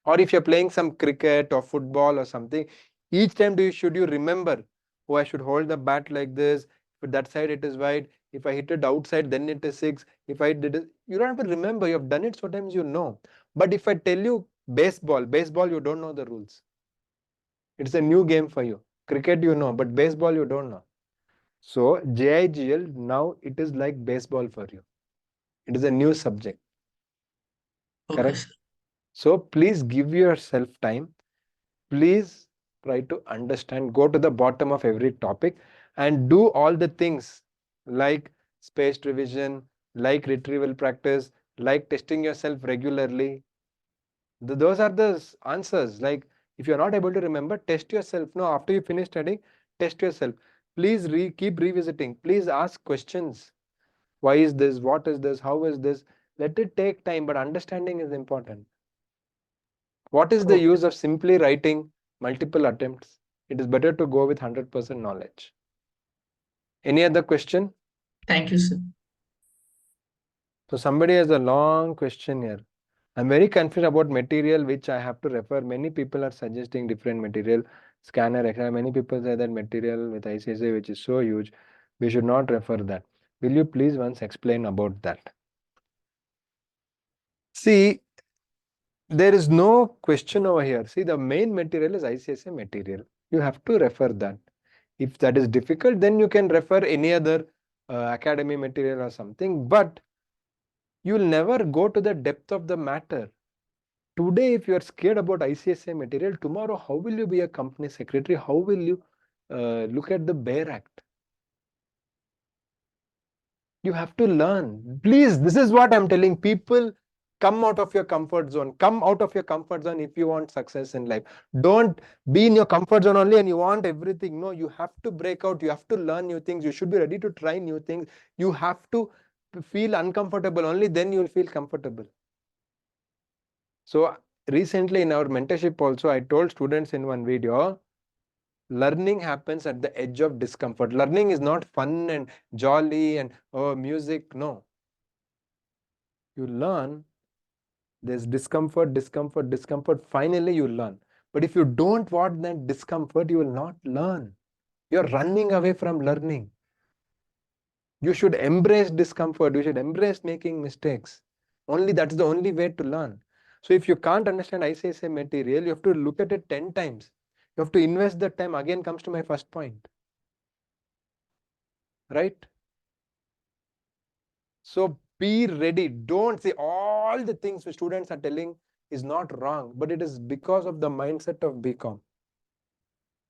Or if you're playing some cricket or football or something, each time should you remember, oh, I should hold the bat like this. If that side it is wide. If I hit it outside, then it is six. If I did it, you don't have to remember. You have done it so times you know. But if I tell you baseball, you don't know the rules. It's a new game for you. Cricket you know, but baseball you don't know. So JIGL now it is like baseball for you. It is a new subject. Okay, Correct? sir. So please give yourself time. Please try to understand, go to the bottom of every topic and do all the things like spaced revision, like retrieval practice, like testing yourself regularly. Those are the answers. Like if you're not able to remember, test yourself. No, after you finish studying, test yourself. Please keep revisiting. Please ask questions. Why is this? What is this? How is this? Let it take time, but understanding is important. What is the Okay. use of simply writing multiple attempts? It is better to go with 100% knowledge. Any other question? Thank you, sir. So somebody has a long question here. I'm very confused about material which I have to refer. Many people are suggesting different material, scanner, Excel. Many people say that material with ICSA which is so huge, we should not refer that. Will you please once explain about that? See, there is no question over here. See, the main material is ICSA material. You have to refer that. If that is difficult, then you can refer any other academy material or something, but you will never go to the depth of the matter. Today, if you are scared about ICSA material, tomorrow, how will you be a company secretary? How will you look at the Bare Act? You have to learn. Please, this is what I'm telling people. Come out of your comfort zone. Come out of your comfort zone if you want success in life. Don't be in your comfort zone only and you want everything. No, you have to break out. You have to learn new things. You should be ready to try new things. You have to feel uncomfortable. Only then you will feel comfortable. So recently in our mentorship also, I told students in one video, learning happens at the edge of discomfort. Learning is not fun and jolly and oh, music. No. You learn, there's discomfort, discomfort, discomfort. Finally, you learn. But if you don't want that discomfort, you will not learn. You're running away from learning. You should embrace discomfort. You should embrace making mistakes. Only that's the only way to learn. So if you can't understand ICSA material, you have to look at it 10 times. You have to invest the time. Again comes to my first point. Right? So be ready. Don't say all the things the students are telling is not wrong, but it is because of the mindset of BCom.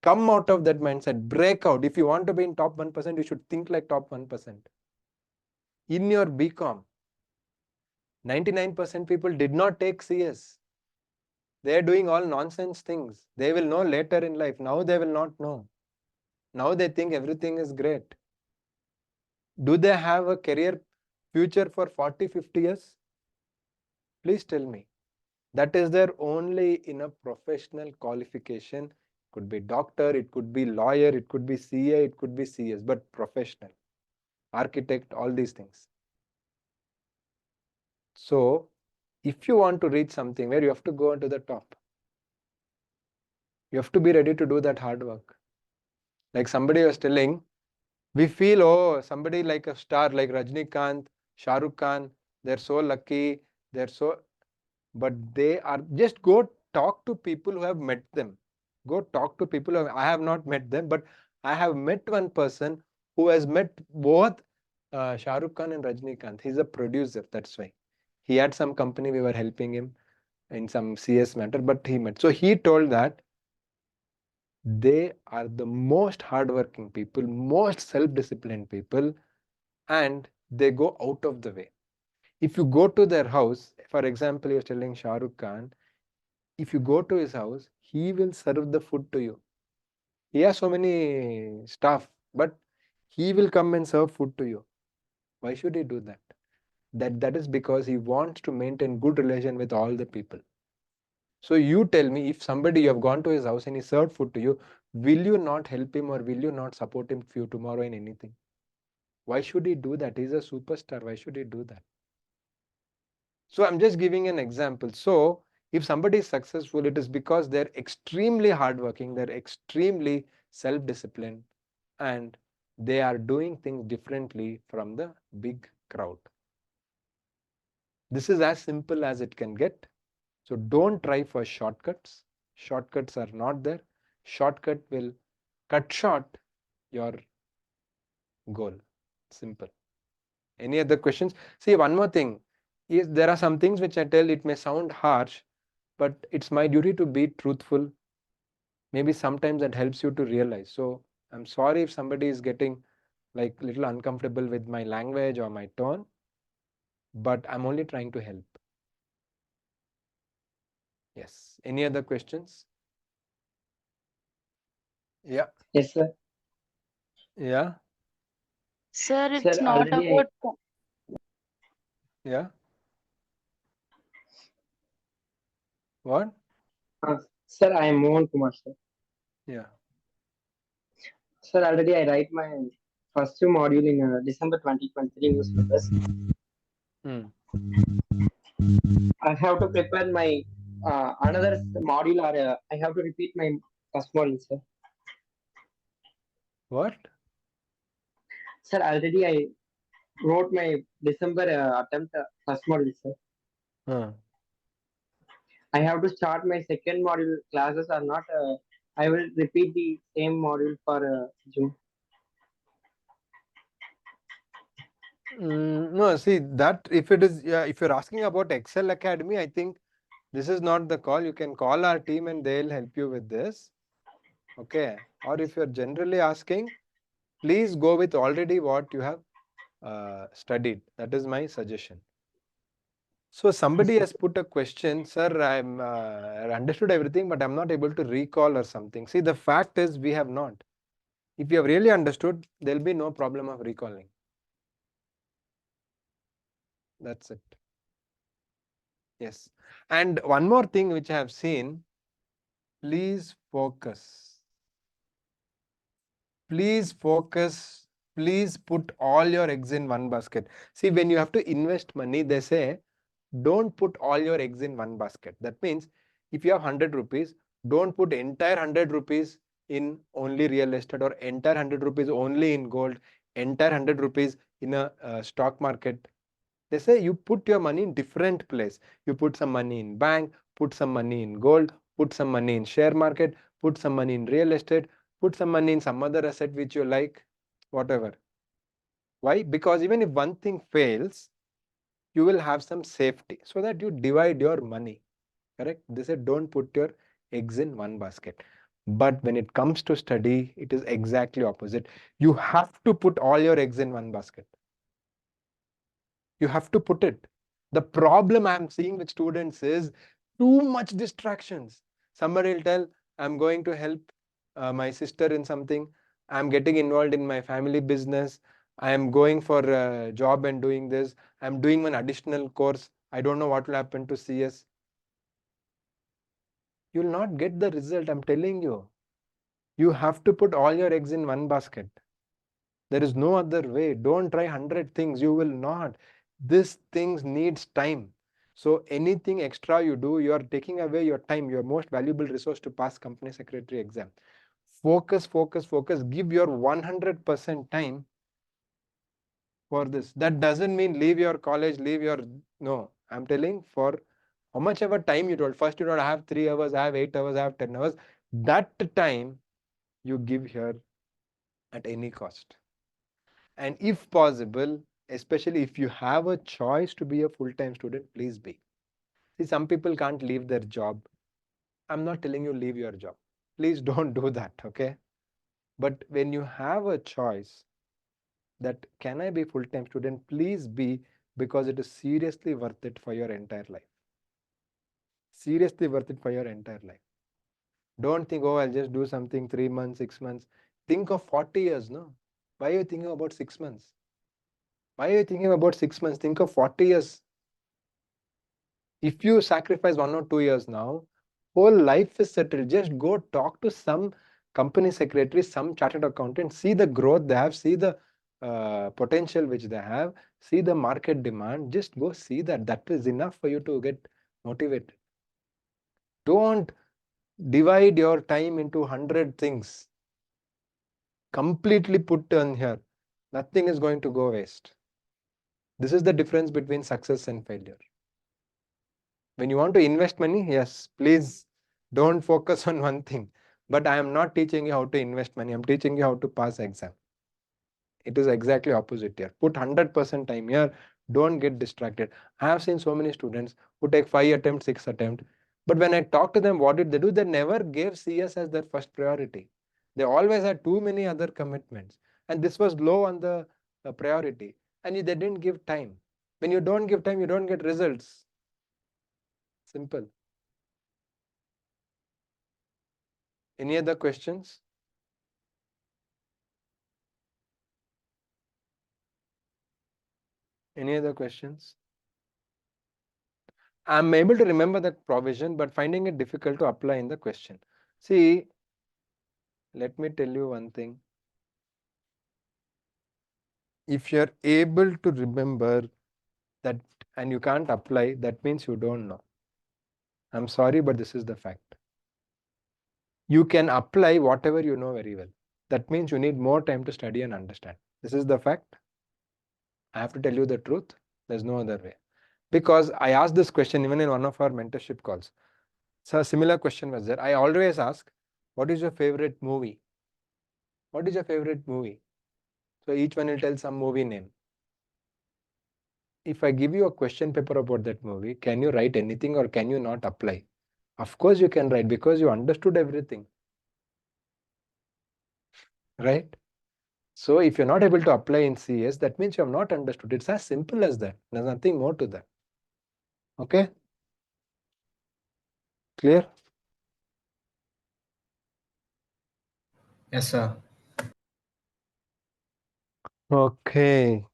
Come out of that mindset, break out. If you want to be in top 1%, you should think like top 1%. In your BCom, 99% people did not take CS. They are doing all nonsense things. They will know later in life. Now they will not know. Now they think everything is great. Do they have a career future for 40, 50 years? Please tell me. That is their only in a professional qualification. Could be doctor, it could be lawyer, it could be CA, it could be CS, but professional, architect, all these things. So if you want to reach something where you have to go on to the top, you have to be ready to do that hard work. Like somebody was telling, we feel, oh, somebody like a star like Rajnikant, Shah Rukh Khan, they're so lucky, they're so, but they are, just go talk to people who have met them. Go talk to people who I have not met them, but I have met one person who has met both Shah Rukh Khan and Rajnikant. He's a producer, that's why. He had some company, we were helping him in some CS matter, but he met. So he told that they are the most hardworking people, most self-disciplined people, and they go out of the way. If you go to their house, for example, you're telling Shah Rukh Khan, if you go to his house, he will serve the food to you. He has so many staff, but he will come and serve food to you. Why should he do that? That is because he wants to maintain good relation with all the people. So you tell me, if somebody, you have gone to his house and he served food to you, will you not help him or will you not support him for tomorrow in anything? Why should he do that? He's a superstar. Why should he do that? So I'm just giving an example. So if somebody is successful, it is because they're extremely hardworking, they're extremely self-disciplined, and they are doing things differently from the big crowd. This is as simple as it can get. So don't try for shortcuts. Shortcuts are not there. Shortcut will cut short your goal. Simple. Any other questions? See, one more thing is there are some things which I tell, it may sound harsh, but it's my duty to be truthful. Maybe sometimes that helps you to realize. So I'm sorry if somebody is getting like little uncomfortable with my language or my tone, but I'm only trying to help. Yes. Any other questions? Yeah. Yes, sir. Yeah. Sir, Sir, it's not already about. Yeah. What? Sir, I am Mohan Kumar, sir. Yeah. Sir, already I write my first module in December 2023 new syllabus. I have to prepare my another module, or I have to repeat my first module, sir. What? Sir, already I wrote my December attempt first module, sir. I have to start my second module classes or not. I will repeat the same module for June. No, see that if it is, if you're asking about Excel Academy, I think this is not the call. You can call our team and they'll help you with this. Okay. Or if you're generally asking, please go with already what you have studied. That is my suggestion. So somebody has put a question, sir, I'm understood everything, but I'm not able to recall or something. See, the fact is we have not. If you have really understood, there'll be no problem of recalling. That's it. Yes. And one more thing which I have seen, please focus. Please focus. Please put all your eggs in one basket. See, when you have to invest money, they say, don't put all your eggs in one basket. That means if you have 100 rupees, don't put entire 100 rupees in only real estate or entire 100 rupees only in gold, entire 100 rupees in a stock market. They say you put your money in different place. You put some money in bank, put some money in gold, put some money in share market, put some money in real estate, put some money in some other asset which you like, whatever. Why? Because even if one thing fails, you will have some safety so that you divide your money. Correct? They said don't put your eggs in one basket. But when it comes to study, it is exactly opposite. You have to put all your eggs in one basket. You have to put it. The problem I'm seeing with students is too much distractions. Somebody will tell, I'm going to help my sister in something. I'm getting involved in my family business. I am going for a job and doing this. I'm doing one additional course. I don't know what will happen to CS. You will not get the result, I'm telling you. You have to put all your eggs in one basket. There is no other way. Don't try 100 things. You will not. This things needs time. So anything extra you do, you are taking away your time, your most valuable resource to pass company secretary exam. Focus, focus, focus. Give your 100% time for this. That doesn't mean leave your college, leave your, no. I'm telling for how much ever time you told. First you told I have 3 hours, I have 8 hours, I have 10 hours. That time you give here at any cost. And if possible, especially if you have a choice to be a full-time student, please be. See, some people can't leave their job. I'm not telling you leave your job. Please don't do that, okay? But when you have a choice that can I be full-time student, please be, because it is seriously worth it for your entire life. Seriously worth it for your entire life. Don't think, oh, I'll just do something 3 months, 6 months. Think of 40 years, no? Why are you thinking about 6 months? Why are you thinking about 6 months? Think of 40 years. If you sacrifice 1 or 2 years now, whole life is settled. Just go talk to some company secretary, some chartered accountant, see the growth they have, see the potential which they have, see the market demand. Just go see that. That is enough for you to get motivated. Don't divide your time into 100 things. Completely put on here. Nothing is going to go waste. This is the difference between success and failure. When you want to invest money, yes, please don't focus on one thing. But I am not teaching you how to invest money. I'm teaching you how to pass exam. It is exactly opposite here. Put 100% time here. Don't get distracted. I have seen so many students who take 5 attempts, 6 attempts. But when I talk to them, what did they do? They never gave CS as their first priority. They always had too many other commitments. And this was low on the priority. And they didn't give time. When you don't give time, you don't get results. Simple. Any other questions? Any other questions? I'm able to remember that provision, but finding it difficult to apply in the question. See, let me tell you one thing. If you're able to remember that and you can't apply, that means you don't know. I'm sorry, but this is the fact. You can apply whatever you know very well. That means you need more time to study and understand. This is the fact. I have to tell you the truth. There's no other way. Because I asked this question even in one of our mentorship calls. So a similar question was there. I always ask, what is your favorite movie? What is your favorite movie? So each one will tell some movie name. If I give you a question paper about that movie, can you write anything or can you not apply? Of course you can write because you understood everything. Right? So if you're not able to apply in CS, that means you have not understood. It's as simple as that. There's nothing more to that. Okay? Clear? Yes, sir. Okay.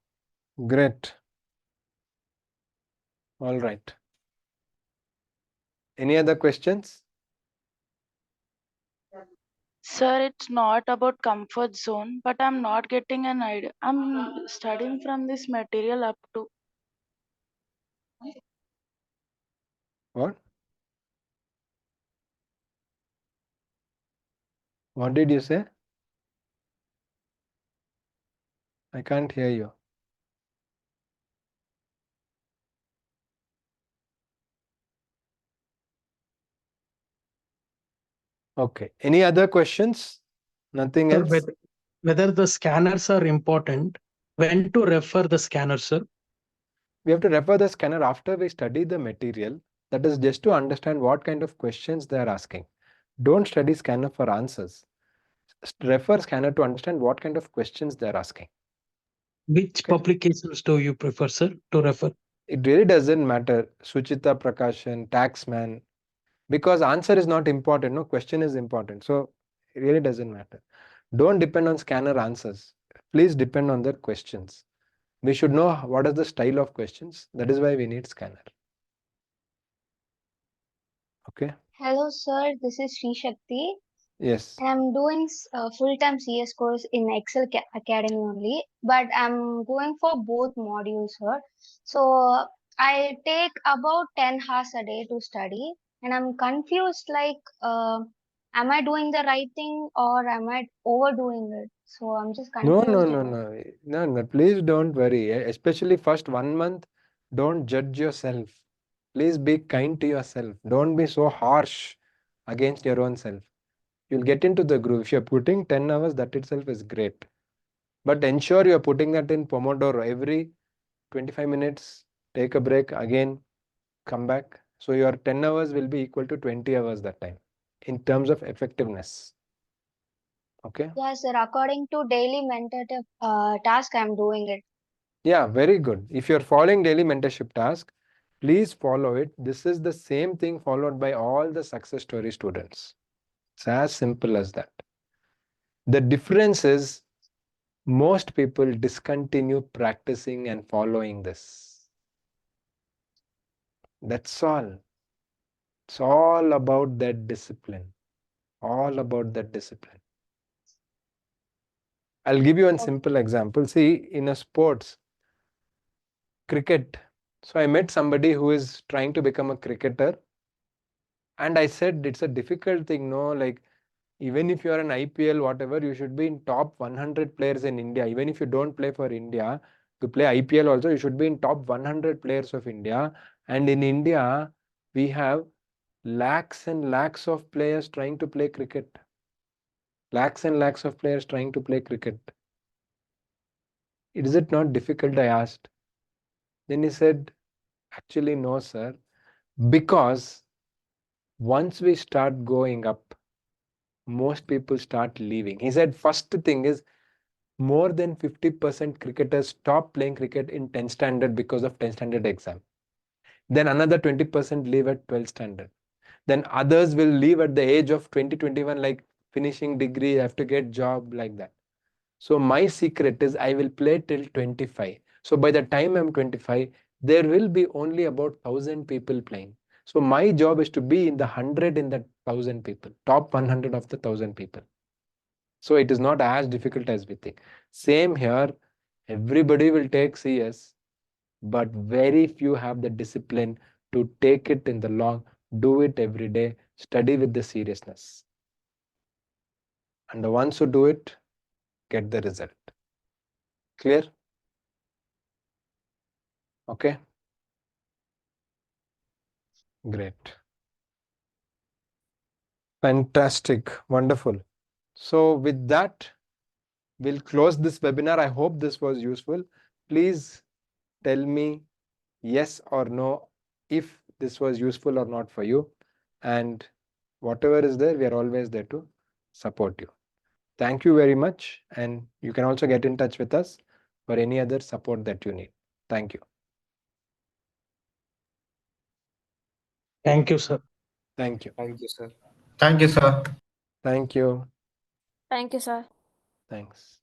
Great. All right. Any other questions? Sir, it's not about comfort zone, but I'm not getting an idea. I'm studying from this material up to. What? What did you say? I can't hear you. Okay. Any other questions? Nothing Sir, else? whether the scanners are important, when to refer the scanner, sir? We have to refer the scanner after we study the material. That is just to understand what kind of questions they are asking. Don't study scanner for answers. Refer scanner to understand what kind of questions they are asking. Which publications do you prefer, sir, to refer? It really doesn't matter. Suchita Prakashan, Taxman, because answer is not important. No, question is important. So it really doesn't matter. Don't depend on scanner answers. Please depend on their questions. We should know what is the style of questions. That is why we need scanner. Okay. Hello, sir. This is Sri Shakti. Yes. I'm doing a full-time CS course in Excel Academy only, but I'm going for both modules, sir. So I take about 10 hours a day to study, and I'm confused like, am I doing the right thing or am I overdoing it? So I'm just No, confused. no. Please don't worry. Especially first 1 month, don't judge yourself. Please be kind to yourself. Don't be so harsh against your own self. You'll get into the groove. If you're putting 10 hours, that itself is great. But ensure you're putting that in Pomodoro. Every 25 minutes, take a break, again, come back. So your 10 hours will be equal to 20 hours that time in terms of effectiveness. Okay? Yes, sir. According to daily mentorship task, I'm doing it. Yeah, very good. If you're following daily mentorship task, please follow it. This is the same thing followed by all the success story students. It's as simple as that. The difference is most people discontinue practicing and following this. That's all. It's all about that discipline. All about that discipline. I'll give you a simple example. See, in a sports, cricket. So I met somebody who is trying to become a cricketer. And I said, it's a difficult thing, no? Like, even if you're an IPL, whatever, you should be in top 100 players in India. Even if you don't play for India, to play IPL also, you should be in top 100 players of India. And in India, we have lakhs and lakhs of players trying to play cricket. Lakhs and lakhs of players trying to play cricket. Is it not difficult? I asked. Then he said, actually, no, sir. Because once we start going up, most people start leaving. He said, first thing is, more than 50% cricketers stop playing cricket in 10th standard because of 10th standard exam. Then another 20% leave at 12th standard. Then others will leave at the age of 20, 21, like finishing degree, have to get job, like that. So my secret is I will play till 25. So by the time I'm 25, there will be only about 1,000 people playing. So my job is to be in the 100 in the 1,000 people, top 100 of the 1,000 people. So it is not as difficult as we think. Same here, everybody will take CS, but very few have the discipline to take it in the long, do it every day, study with the seriousness. And the ones who do it, get the result. Clear? Okay. Great. Fantastic. Wonderful. So with that, we'll close this webinar. I hope this was useful. Please tell me yes or no if this was useful or not for you. And whatever is there, we are always there to support you. Thank you very much. And you can also get in touch with us for any other support that you need. Thank you. Thank you, sir. Thank you. Thank you, sir. Thank you, sir. Thank you. Thank you, sir. Thanks.